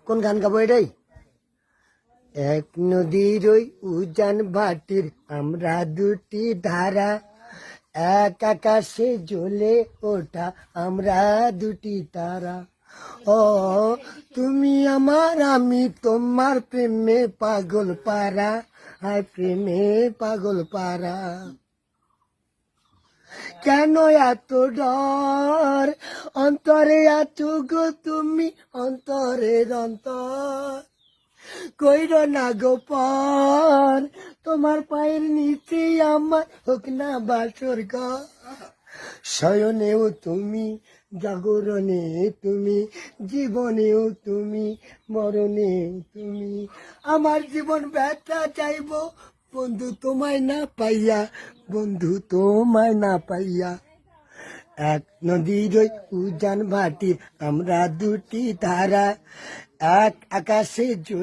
কোন গান গাবো এটাই? এক নদীর ওই উজান ভাটির আমরা দুটি ধারা, এক আকাশে জ্বলে ওঠা আমরা দুটি তারা। ও তুমি আমার, আমি তোমার, প্রেমে পাগল পারা, হায় প্রেমে পাগল পারা। কেন এত ডর অন্তরে আছো গো তুমি, অন্তরের অন্তর কইর না গো পর, তোমার পায়ের নিচে আমার হোক না বাসর ঘর। শয়নেও তুমি, জাগরণে তুমি, জীবনেও তুমি, মরণেও তুমি। আমার জীবন ব্যথা চাইব বন্ধু তোমায় না পাইয়া, বন্ধু তোমায় না পাইয়া। এক নদীর ওই উজান ভাটির আমরা দুটি ধারা, এক আকাশে